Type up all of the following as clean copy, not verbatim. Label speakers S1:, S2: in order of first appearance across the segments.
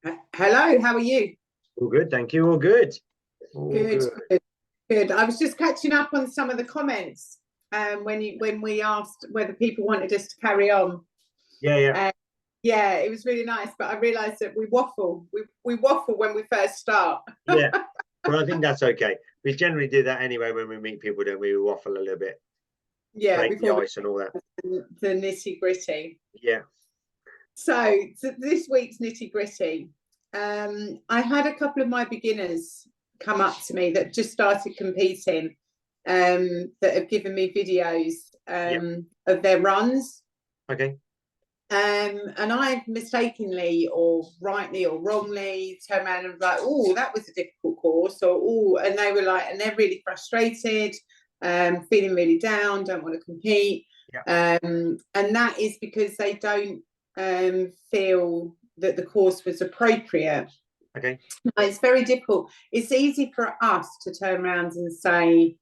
S1: Hello, how are you?
S2: All good, thank you. All good. All
S1: Good,
S2: good.
S1: good, good. I was just catching up on some of the comments when we asked whether people wanted us to carry on.
S2: Yeah, yeah,
S1: Uh, yeah, it was really nice, but I realised that we waffle. We waffle when we first start.
S2: yeah. But I think that's okay. We generally do that anyway when we meet people, don't we? We waffle a little bit,
S1: Yeah,
S2: break the
S1: before we
S2: ice and all that.
S1: the nitty gritty.
S2: Yeah,
S1: So this week's nitty gritty. I had a couple of my beginners come up to me that just started competing, that have given me videos
S2: yeah.
S1: of their runs.
S2: Okay.
S1: And I mistakenly or rightly or wrongly turned around and was like, oh, that was a difficult course, or oh, and they were like, and they're really frustrated, feeling really down, don't want to compete.
S2: Yeah.
S1: And that is because they don't feel that the course was appropriate.
S2: Okay.
S1: It's very difficult. It's easy for us to turn around and say,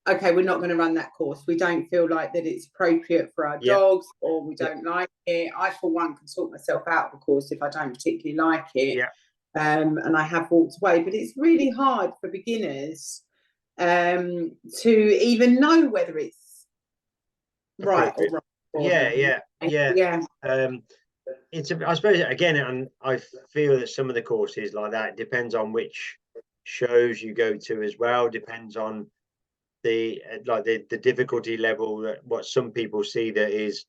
S1: okay, we're not going to run that course. We don't feel like that it's appropriate for our
S2: Yeah.
S1: dogs, or we
S2: Yeah.
S1: don't like it. I, for one, can sort myself out of a course if I don't particularly like it.
S2: Yeah.
S1: And I have walked away, but it's really hard for beginners to even know whether it's right or
S2: Appropriate.
S1: wrong for
S2: Yeah,
S1: them.
S2: yeah, yeah.
S1: Yeah.
S2: Um, I suppose again, and I feel that some of the courses like that depends on which shows you go to as well. Depends on the difficulty level that what some people see that is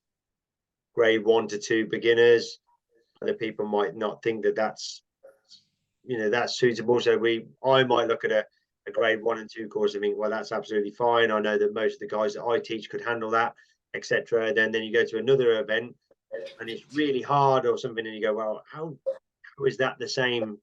S2: grade 1 to 2 beginners. Other people might not think that that's suitable. So I might look at a grade 1 and 2 course and think, well, that's absolutely fine. I know that most of the guys that I teach could handle that, etc. Then you go to another event and it's really hard or something, and you go, well, how is that the same?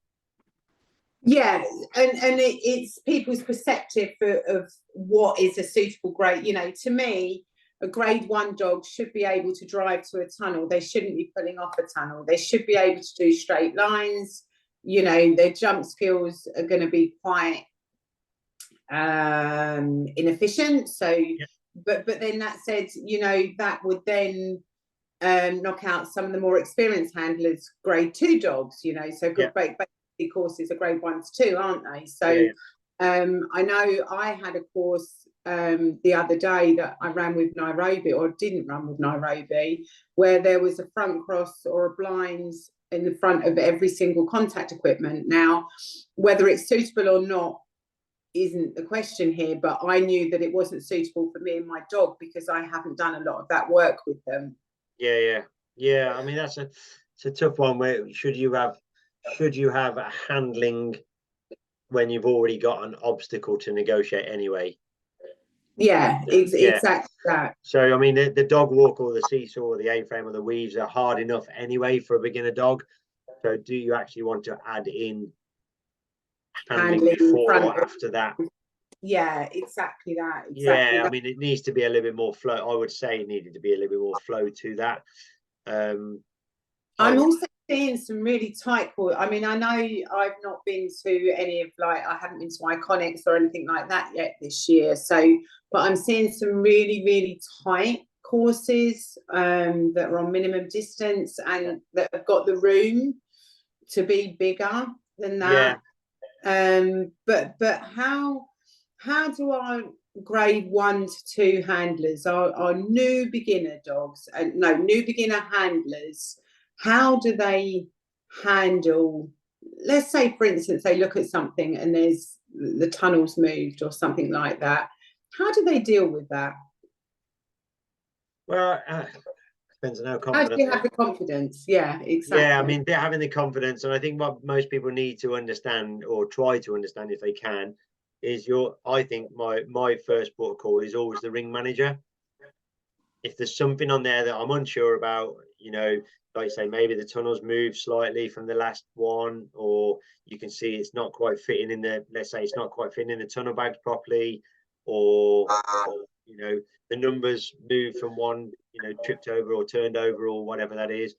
S1: Yeah, and it's people's perspective of what is a suitable grade. To me, a grade one dog should be able to drive to a tunnel. They shouldn't be pulling off a tunnel. They should be able to do straight lines. Their jump skills are going to be quite inefficient. So,
S2: Yeah,
S1: but then that said, that would then knock out some of the more experienced handlers, grade two dogs. So
S2: yeah,
S1: good courses are grade 1 to 2, aren't they?
S2: yeah,
S1: So I know I had a course the other day that I ran with Nairobi, or didn't run with Nairobi, where there was a front cross or a blinds in the front of every single contact equipment. Now, whether it's suitable or not isn't the question here, but I knew that it wasn't suitable for me and my dog because I haven't done a lot of that work with them.
S2: yeah, yeah, yeah. I mean, it's a tough one. Where should you have a handling when you've already got an obstacle to negotiate anyway?
S1: Yeah,
S2: Yeah.
S1: exactly that.
S2: So I mean, the dog walk or the seesaw or the A-frame or the weaves are hard enough anyway for a beginner dog. So do you actually want to add in handling
S1: Handling in
S2: before
S1: front
S2: or
S1: of,
S2: after that?
S1: yeah, exactly that, exactly
S2: Yeah, I
S1: that.
S2: mean, it needs to be a little bit more flow. I would say it needed to be a little bit more flow to that. Um, I
S1: I'm
S2: would,
S1: also seeing some really tight calls. I mean, I know I've not been to any of, like, I haven't been to Iconics or anything like that yet this year. So, but I'm seeing some really, really tight courses that are on minimum distance
S2: yeah,
S1: and that have got the room to be bigger than
S2: yeah.
S1: that. But how do our grade 1 to 2 handlers, our new beginner dogs, and no, new beginner handlers, how do they handle, let's say for instance they look at something and there's the tunnels moved or something like that, how do they deal with that?
S2: Well, depends on how
S1: How do
S2: confident
S1: you
S2: they
S1: have
S2: are.
S1: the confidence? Yeah,
S2: Yeah, I
S1: exactly.
S2: mean, they're having the confidence, and I think what most people need to understand or try to understand if they can is I think my first port of call is always the ring manager. If there's something on there that I'm unsure about, like say maybe the tunnels moved slightly from the last one, or you can see it's not quite fitting in let's say it's not quite fitting in the tunnel bags properly, or the numbers moved from one, tripped over or turned over or whatever that is.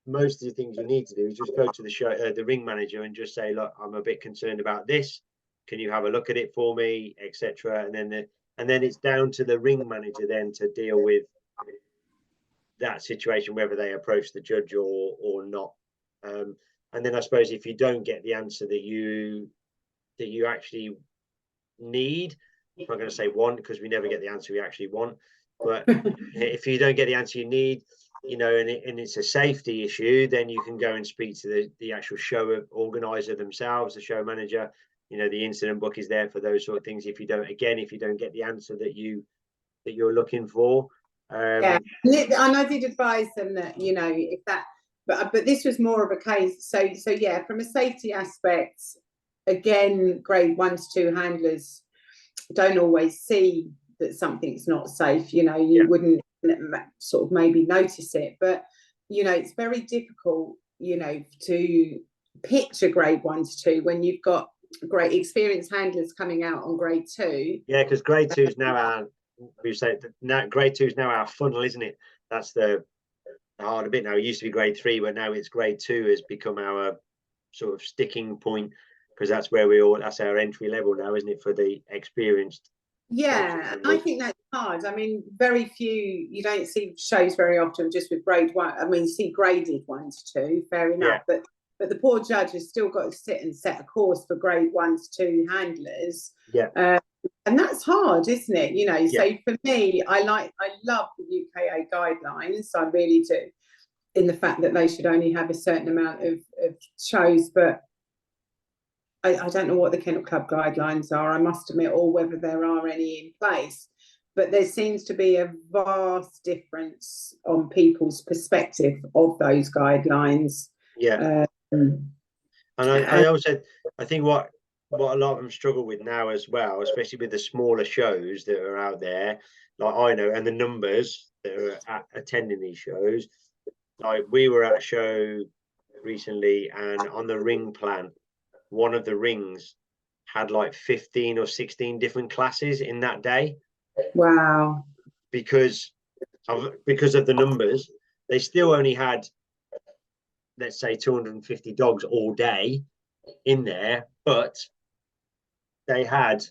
S2: Most of the things you need to do is just go to the ring manager and just say, look, I'm a bit concerned about this. Can you have a look at it for me, etc. And then it's down to the ring manager then to deal with that situation, whether they approach the judge or not. And then I suppose if you don't get the answer that you actually need, I'm not going to say want, because we never get the answer we actually want, but if you don't get the answer you need, you know, and it's a safety issue, then you can go and speak to the actual show organizer themselves, the show manager. You know, the incident book is there for those sort of things. If you don't get the answer that you're looking for.
S1: Yeah, and I did advise them that, you know, if that, but this was more of a case. So yeah, from a safety aspect, again, grade 1 to 2 handlers don't always see that something's not safe. You know, you wouldn't sort of maybe notice it, but you know, it's very difficult, you know, to pitch a grade 1 to 2 when you've got great experienced handlers coming out on grade 2.
S2: Yeah, because grade 2 is now our, we say now grade 2 is now our funnel, isn't it? That's the harder bit now. It used to be grade 3, but now it's grade 2 has become our sort of sticking point, because that's where that's our entry level now, isn't it, for the experienced.
S1: Yeah, I think that's hard. I mean, very few, you don't see shows very often just with grade 1. I mean, see graded 1 to 2, fair enough. Yeah. But the poor judge has still got to sit and set a course for grade 1 to 2 handlers.
S2: Yeah.
S1: And that's hard, isn't it? You know, yeah. So for me, I love the UKA guidelines. I really do, in the fact that they should only have a certain amount of shows, but I don't know what the Kennel Club guidelines are, I must admit, or whether there are any in place. But there seems to be a vast difference on people's perspective of those guidelines.
S2: Yeah. And I also, I think what a lot of them struggle with now as well, especially with the smaller shows that are out there, like I know, and the numbers that are attending these shows. Like we were at a show recently, and on the ring plan, one of the rings had like 15 or 16 different classes in that day.
S1: Wow.
S2: Because of the numbers, they still only had, let's say, 250 dogs all day in there, but they had,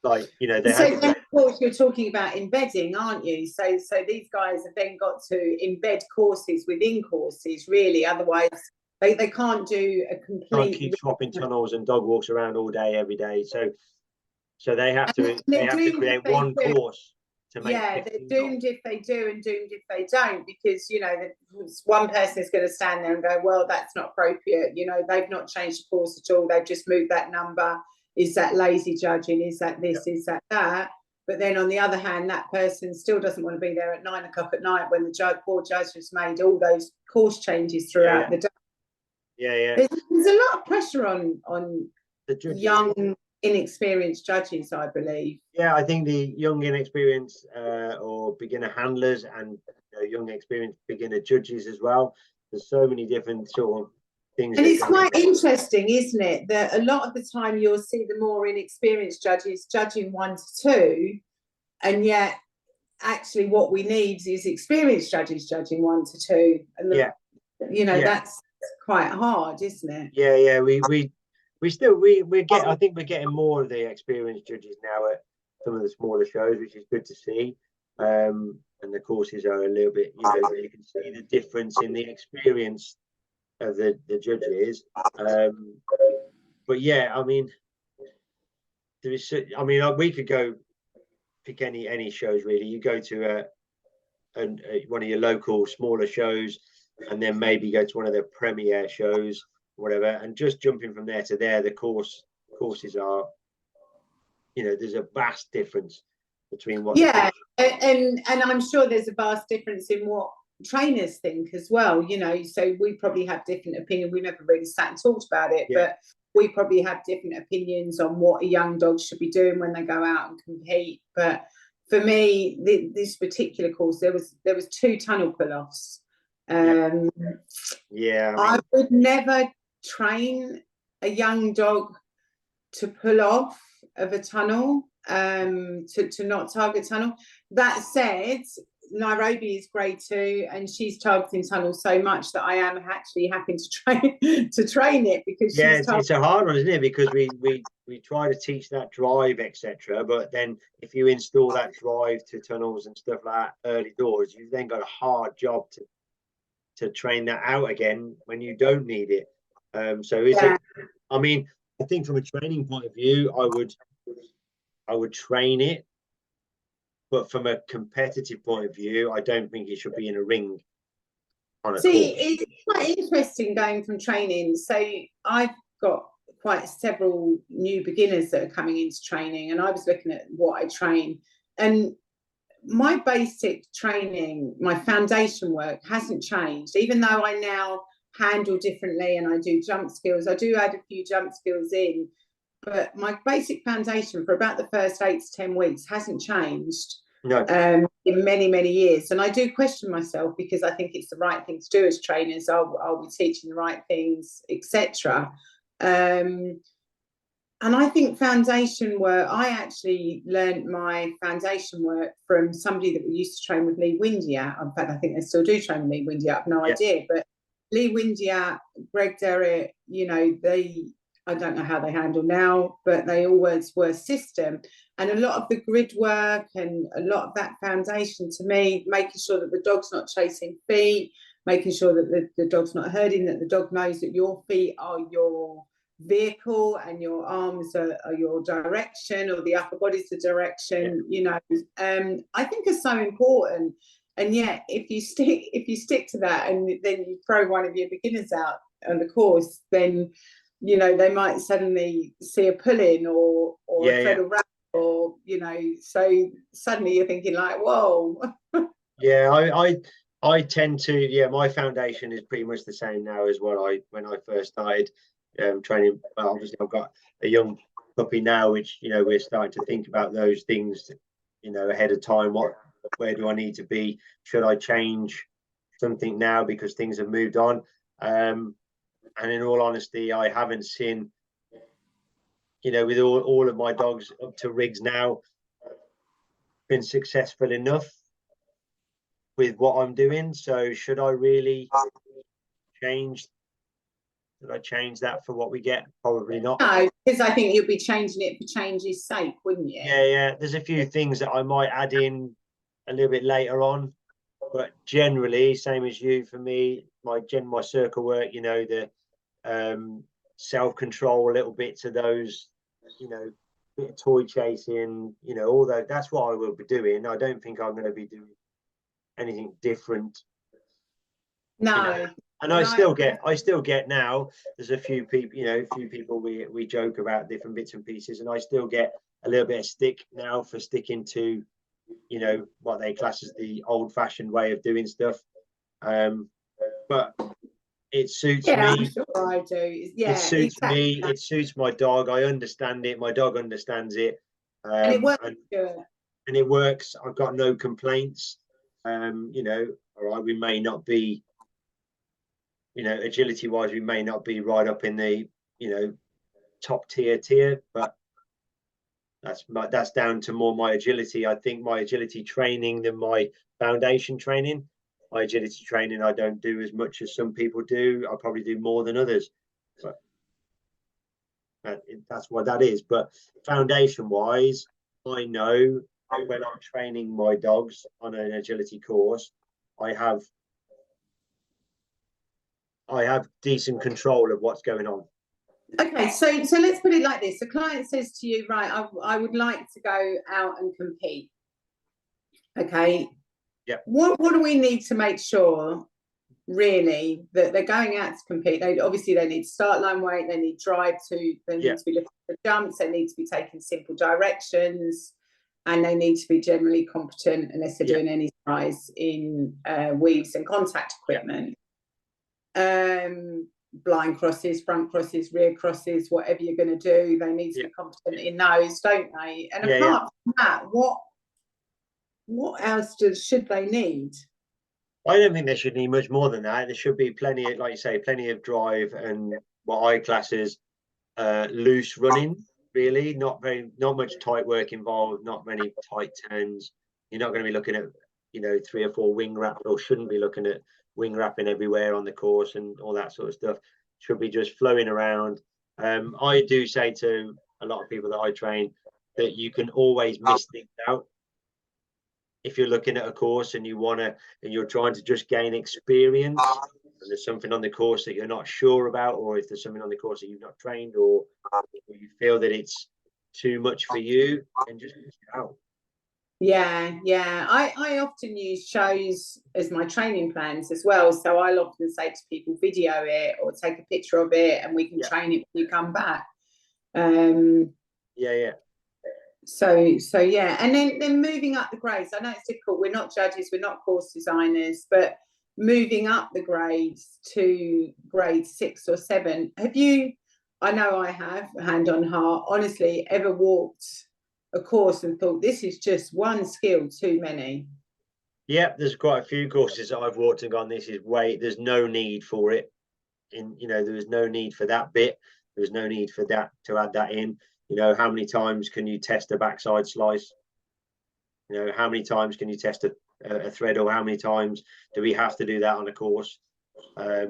S2: like, you know, they had.
S1: Of course, you're talking about embedding, aren't you? So these guys have then got to embed courses within courses, really. Otherwise, they can't do a complete.
S2: Can't keep swapping tunnels and dog walks around all day, every day. So they have to create one course to make.
S1: Yeah, they're doomed if they do and doomed if they don't, because, you know, one person is going to stand there and go, well, that's not appropriate. You know, they've not changed the course at all. They've just moved that number. Is that lazy judging? Is that this? Is that that? But then on the other hand, that person still doesn't want to be there at 9 o'clock at night when the poor judge has made all those course changes throughout the day.
S2: Yeah.
S1: There's a lot of pressure on
S2: the
S1: young, inexperienced judges, I believe.
S2: Yeah, I think the young, inexperienced or beginner handlers, and young, experienced beginner judges as well. There's so many different sort of things.
S1: And it's quite interesting, isn't it, that a lot of the time you'll see the more inexperienced judges judging 1 to 2, and yet actually what we need is experienced judges judging 1 to 2. And you know, that's quite hard, isn't it?
S2: Yeah. I think we're getting more of the experienced judges now at some of the smaller shows, which is good to see. And the courses are a little bit, you know, you can see the difference in the experience of the judges. But yeah, I mean, we could go pick any shows really. You go to one of your local smaller shows, and then maybe go to one of the premiere shows, whatever, and just jumping from there to there, the courses are, you know, there's a vast difference between what.
S1: And I'm sure there's a vast difference in what trainers think as well, you know. So we probably have different opinions. We never really sat and talked about it, but we probably have different opinions on what a young dog should be doing when they go out and compete. But for me, this particular course, there was 2 tunnel pull-offs. I would never train a young dog to pull off of a tunnel, to not target tunnel. That said, Nairobi is grade 2, and she's targeting tunnels so much that I am actually happy to train it, because
S2: it's a hard one, isn't it? Because we try to teach that drive, etc. But then if you install that drive to tunnels and stuff like that early doors, you've then got a hard job to train that out again when you don't need it. So it's I mean, I think from a training point of view, I would train it, but from a competitive point of view, I don't think it should be in a ring on a
S1: See,
S2: course.
S1: it's quite interesting going from training. So I've got quite several new beginners that are coming into training, and I was looking at what I train, and my basic training, my foundation work hasn't changed, even though I now handle differently and I do jump skills. I do add a few jump skills in, but my basic foundation for about the first 8 to 10 weeks hasn't changed.
S2: No.
S1: In many, many years. And I do question myself because I think it's the right thing to do as trainers. I'll be teaching the right things, etc. And I think foundation work, I actually learned my foundation work from somebody that we used to train with, Lee Windiat. In fact, I think they still do train with Lee Windiat. I have no idea. But Lee Windiat, Greg Derrick, you know, I don't know how they handle now, but they always were system. And a lot of the grid work and a lot of that foundation, to me, making sure that the dog's not chasing feet, making sure that the dog's not herding, that the dog knows that your feet are your vehicle and your arms are your direction, or the upper body's the direction, you know, I think is so important. And yet if you stick to that and then you throw one of your beginners out on the course, then you know they might suddenly see a pull-in or a treadle wrap, or you know, so suddenly you're thinking like, whoa.
S2: I tend to, my foundation is pretty much the same now as what when I first started training. Well, obviously I've got a young puppy now, which, you know, we're starting to think about those things, you know, ahead of time. Where do I need to be? Should I change something now because things have moved on? And in all honesty, I haven't seen, you know, with all of my dogs up to rigs now, been successful enough with what I'm doing. So should I really change? Should I change that for what we get? Probably not.
S1: No, because I think you'd be changing it for change's sake, wouldn't you?
S2: Yeah. There's a few things that I might add in a little bit later on, but generally, same as you, for me, my circle work, you know, the self-control a little bit to those, you know, bit of toy chasing, you know, all that. That's what I will be doing. I don't think I'm going to be doing anything different.
S1: No.
S2: You know? And I still get now, there's a few people, you know, we joke about different bits and pieces, and I still get a little bit of stick now for sticking to, you know, what they class as the old-fashioned way of doing stuff. But it suits me.
S1: I'm sure I do. Yeah,
S2: it suits
S1: exactly.
S2: me. It suits my dog. I understand it. My dog understands it.
S1: And it works.
S2: And it works. I've got no complaints. You know, all right, we may not be, you know, agility wise, we may not be right up in the, you know, top tier, but that's down to more my agility. I think my agility training than my foundation training. My agility training, I don't do as much as some people do. I probably do more than others, but that's what that is. But foundation wise, I know when I'm training my dogs on an agility course, I have decent control of what's going on.
S1: Okay, so let's put it like this. The client says to you, right, I would like to go out and compete. Okay.
S2: Yeah.
S1: What do we need to make sure, really, that they're going out to compete? They need start line weight, they need drive they need to be looking for jumps, they need to be taking simple directions, and they need to be generally competent unless they're doing any size in weaves and contact equipment. Blind crosses, front crosses, rear crosses, whatever you're going to do, they need to be competent in those, don't they? And apart from that, what else should they need?
S2: I don't think they should need much more than that. There should be plenty, like you say, plenty of drive and what I class as loose running. Really, not much tight work involved. Not many tight turns. You're not going to be looking at, you know, 3 or 4 wing wraps, or shouldn't be looking at wing wrapping everywhere on the course and all that sort of stuff. Should be just flowing around. I do say to a lot of people that I train that you can always miss things out. If you're looking at a course and you're trying to just gain experience, and there's something on the course that you're not sure about, or if there's something on the course that you've not trained, or you feel that it's too much for you, then just miss it out.
S1: Yeah, yeah. I often use shows as my training plans as well. So I'll often say to people, video it or take a picture of it, and we can train it when you come back.
S2: Yeah.
S1: So yeah, and then moving up the grades. I know it's difficult. We're not judges, we're not course designers, but moving up the grades to grade 6 or 7. Have you? I know I have, hand on heart, honestly, ever walked a course and thought this is just one skill too many?
S2: Yeah, there's quite a few courses that I've walked and gone, this is there's no need for it. There was no need for that bit. There was no need for that, to add that in. How many times can you test a backside slice? How many times can you test a thread, or how many times do we have to do that on a course? But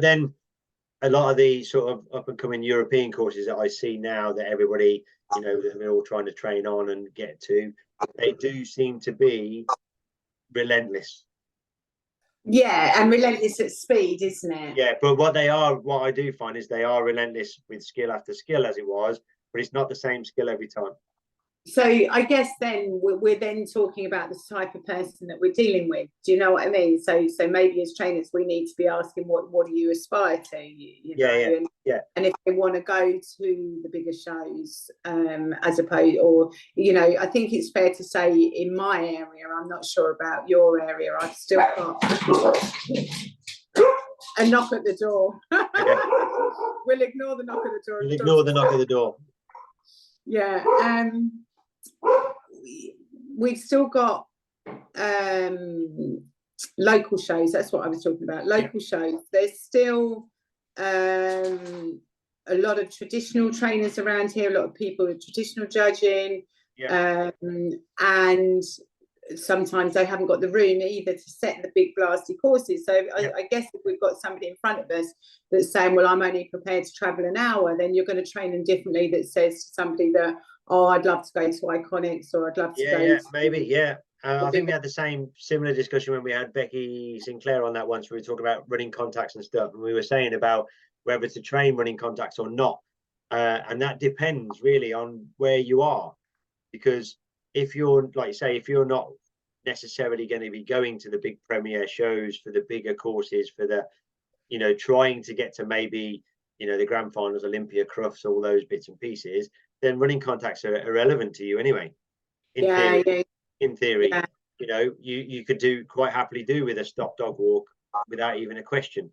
S2: then a lot of the sort of up and coming European courses that I see now that everybody, that they're all trying to train on and get to, they do seem to be relentless.
S1: Yeah, and relentless at speed, isn't it?
S2: Yeah, but what I do find is they are relentless with skill after skill, as it was, but it's not the same skill every time.
S1: So I guess then we're then talking about the type of person that we're dealing with. Do you know what I mean? So maybe as trainers, we need to be asking what do you aspire to? And if they want to go to the bigger shows, as opposed, or I think it's fair to say in my area, I'm not sure about your area, I've still got a knock at the door. Okay. We'll ignore the knock at the door.
S2: We'll ignore the knock at the door.
S1: Yeah. We've still got local shows. That's what I was talking about. Local shows. There's still a lot of traditional trainers around here. A lot of people with traditional judging, and sometimes they haven't got the room either to set the big blasty courses. So I guess if we've got somebody in front of us that's saying, well, I'm only prepared to travel an hour, then you're going to train them differently. That says to somebody that, oh, I'd love to go to Iconics, or I'd love to go to
S2: maybe. I think we had the similar discussion when we had Becky Sinclair on that once. We were talking about running contacts and stuff, and we were saying about whether to train running contacts or not, and that depends really on where you are, because if you're, like you say, if you're not necessarily going to be going to the big premier shows for the bigger courses, for the trying to get to maybe the grand finals, Olympia, Crufts, all those bits and pieces, then running contacts are irrelevant to you anyway. In theory, you could quite happily do with a stop dog walk without even a question.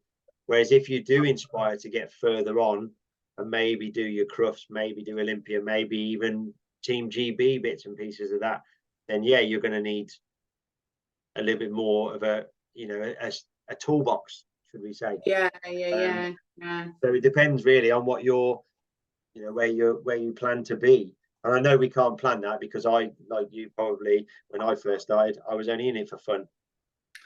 S2: Whereas if you do inspire to get further on and maybe do your Crufts, maybe do Olympia, maybe even Team GB bits and pieces of that, then you're going to need a little bit more of a toolbox, should we say? So it depends really on what you're, where you plan to be. And I know we can't plan that, because I, like you probably, when I first started, I was only in it for fun,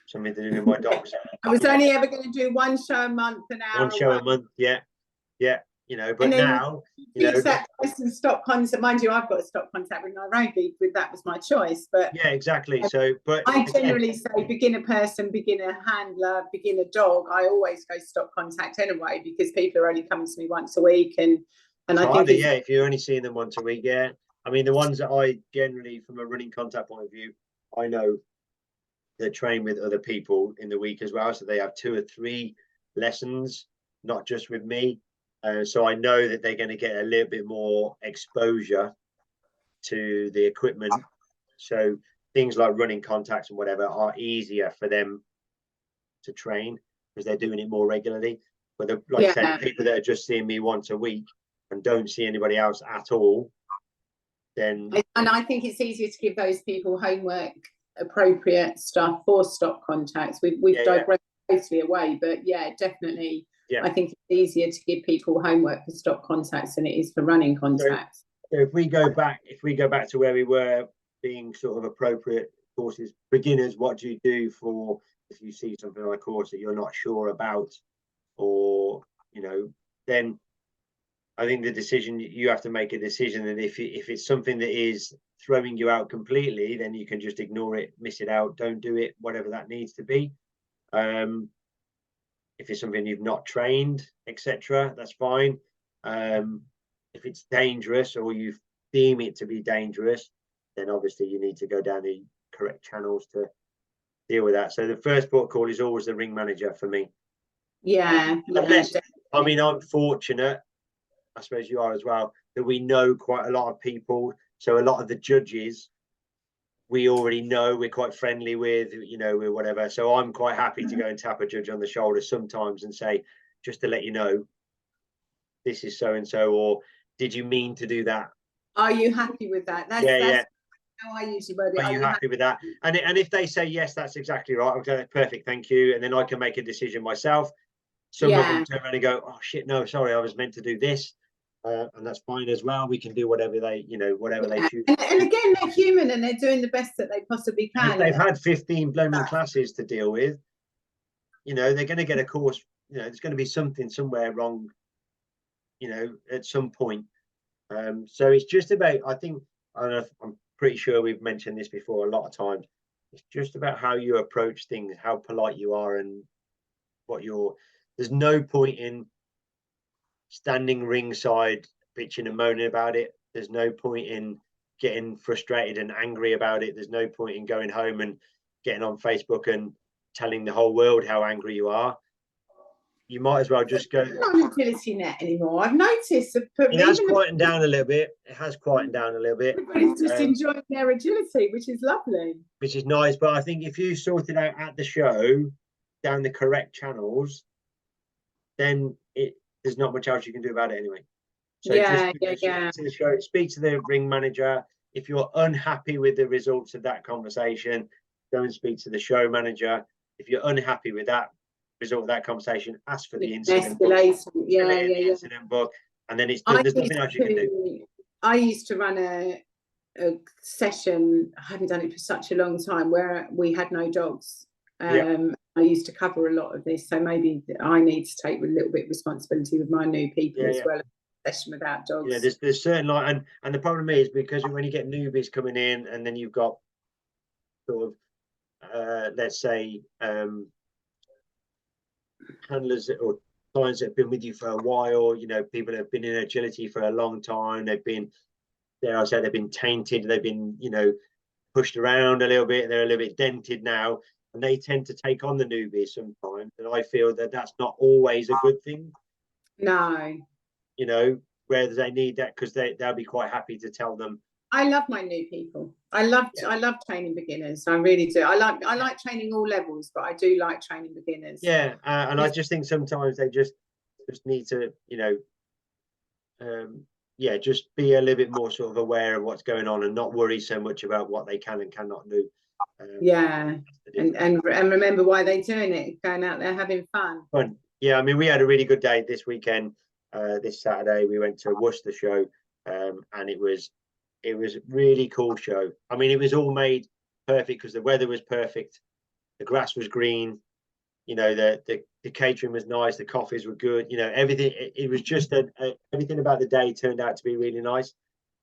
S2: something to do with my dogs.
S1: I was only ever going to do one show a month, an hour.
S2: One show a month, but now,
S1: that person stop contact. Mind you, I've got a stop contact with Nairobi, with that was my choice. But
S2: exactly. So, but
S1: I generally say beginner person, beginner handler, beginner dog. I always go stop contact anyway, because people are only coming to me once a week, and I think
S2: if you're only seeing them once a week, I mean, the ones that I generally, from a running contact point of view, I know that train with other people in the week as well, so they have 2 or 3 lessons, not just with me. So I know that they're going to get a little bit more exposure to the equipment. So things like running contacts and whatever are easier for them to train, because they're doing it more regularly. But like I said, people that are just seeing me once a week and don't see anybody else at all, then...
S1: And I think it's easier to give those people homework appropriate stuff for stop contacts. We've digressed totally away, but definitely. I think it's easier to give people homework for stop contacts than it is for running contacts.
S2: So if we go back to where we were, being sort of appropriate courses, beginners, what do you do for if you see something on a course that you're not sure about, or then I think you have to make a decision, and if it's something that is throwing you out completely, then you can just ignore it, miss it out, don't do it, whatever that needs to be. If it's something you've not trained, etc., that's fine. If it's dangerous or you deem it to be dangerous, then obviously you need to go down the correct channels to deal with that. So the first port of call is always the ring manager for me. Unless, I mean, I'm fortunate, I suppose you are as well, that we know quite a lot of people. So a lot of the judges we already know, we're quite friendly with, you know, we're whatever. So I'm quite happy to go and tap a judge on the shoulder sometimes and say, just to let you know, this is so and so, or did you mean to do that?
S1: Are you happy with that? That's how I usually word it.
S2: Are you happy with that? And if they say yes, that's exactly right. Okay, perfect, thank you. And then I can make a decision myself. Some of them turn around and go, oh shit, no, sorry, I was meant to do this. And that's fine as well. We can do whatever they, you know, whatever they choose.
S1: And again, they're human and they're doing the best that they possibly can.
S2: And if they've had 15 blooming classes to deal with, you know, they're going to get a course, you know, there's going to be something somewhere wrong, you know, at some point. So it's just about, I think, I'm pretty sure we've mentioned this before a lot of times. It's just about how you approach things, how polite you are, and what you're. There's no point in standing ringside bitching and moaning about it. There's no point in getting frustrated and angry about it. There's no point in going home and getting on Facebook and telling the whole world how angry you are. You might as well just go.
S1: Not an agility net anymore. I've noticed
S2: it has quietened down a little bit. It has quietened down a little bit.
S1: Everybody's just enjoying their agility, which is lovely.
S2: Which is nice. But I think if you sort it out at the show down the correct channels, then there's not much else you can do about it anyway. So speak to the show, speak to the ring manager. If you're unhappy with the results of that conversation, go and speak to the show manager. If you're unhappy with that result of that conversation, ask for the incident book. Incident book, and then it's done. There's nothing else you can do.
S1: I used to run a session, I hadn't done it for such a long time, where we had no dogs. I used to cover a lot of this, so maybe I need to take a little bit of responsibility with my new people as well. Session without dogs.
S2: Yeah, there's certain like, and the problem is because when you get newbies coming in, and then you've got sort of let's say handlers or clients that have been with you for a while, you know, people have been in agility for a long time, they've been, dare I say, they've been tainted, they've been, you know, pushed around a little bit, they're a little bit dented now, and they tend to take on the newbies sometimes, and I feel that that's not always a good thing.
S1: No.
S2: You know, where they need that, because they'll be quite happy to tell them.
S1: I love my new people. I love training beginners. I really do. I like training all levels, but I do like training beginners.
S2: Yeah, and I just think sometimes they just need to, you know, just be a little bit more sort of aware of what's going on and not worry so much about what they can and cannot do.
S1: And remember why they're doing it, going out there having fun.
S2: Yeah, I mean, we had a really good day this weekend. This Saturday we went to Worcester show, and it was really cool show. I mean, it was all made perfect because the weather was perfect, the grass was green, you know, the catering was nice, the coffees were good, you know, everything. It was just everything about the day turned out to be really nice.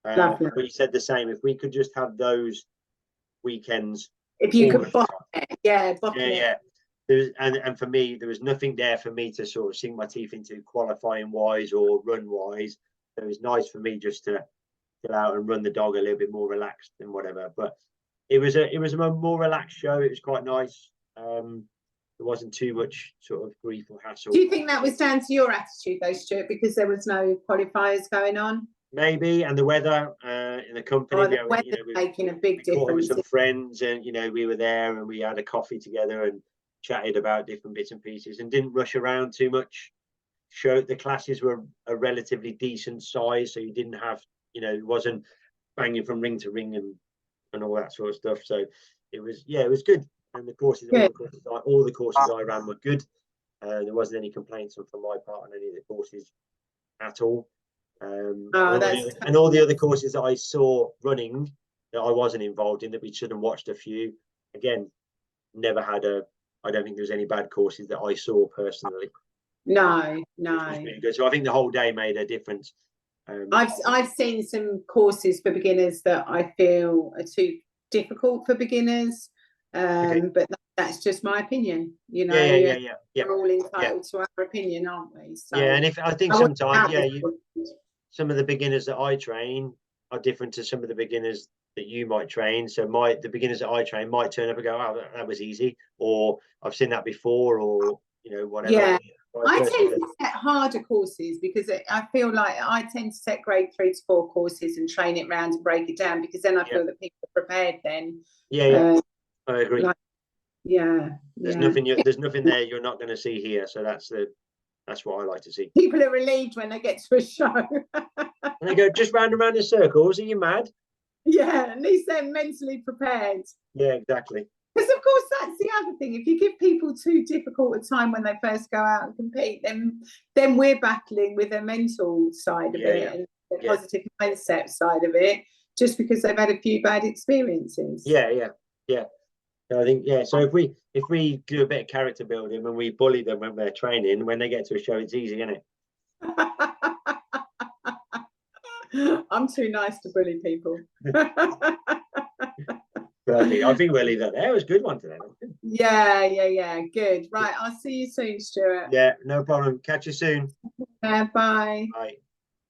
S2: But you said the same. If we could just have those weekends,
S1: if you could bottle it.
S2: And for me, there was nothing there for me to sort of sink my teeth into qualifying wise or run wise. So it was nice for me just to get out and run the dog a little bit more relaxed and whatever. But it was a more relaxed show. It was quite nice. There wasn't too much sort of grief or hassle.
S1: Do you think that was down to your attitude though, Stuart, because there was no qualifiers going on?
S2: Maybe, and the weather in the company.
S1: The weather making a big difference.
S2: Caught up with some friends, and you know, we were there and we had a coffee together and chatted about different bits and pieces and didn't rush around too much. The classes were a relatively decent size, so you didn't have, you know, it wasn't banging from ring to ring and all that sort of stuff. So it was good. And the courses, all the courses I ran were good. There wasn't any complaints from my part on any of the courses at all. And all the other courses that I saw running that I wasn't involved in, that we should have watched a few. Again, never had I don't think there was any bad courses that I saw personally.
S1: No.
S2: Really good. So I think the whole day made a difference.
S1: I've seen some courses for beginners that I feel are too difficult for beginners, but that's just my opinion. You know,
S2: Yeah.
S1: we're all entitled to our opinion, aren't we? So
S2: Yeah, and if I think
S1: I want
S2: sometimes,
S1: to
S2: some of the beginners that I train are different to some of the beginners that you might train. So the beginners that I train might turn up and go, "Oh, that was easy," or "I've seen that before," or whatever.
S1: Yeah. I tend to set harder courses because I feel like I tend to set grade 3 to 4 courses and train it round and break it down, because then I feel that people are prepared then.
S2: Yeah, I agree.
S1: Like,
S2: there's nothing there you're not going to see here. So that's what I like to see.
S1: People are relieved when they get to a show.
S2: And they go, just round and round in circles. Are you mad?
S1: Yeah, at least they're mentally prepared.
S2: Yeah, exactly.
S1: Because of course that's the other thing. If you give people too difficult a time when they first go out and compete, then we're battling with the mental side of it and the positive mindset side of it, just because they've had a few bad experiences.
S2: Yeah. So I think So if we do a bit of character building when we bully them when they're training, when they get to a show, it's easy, isn't it?
S1: I'm too nice to bully people.
S2: Perfect. I think we'll leave that there. It was a good one today.
S1: Yeah. Good. Right. I'll see you soon, Stuart.
S2: Yeah, no problem. Catch you soon.
S1: Bye.
S2: Bye.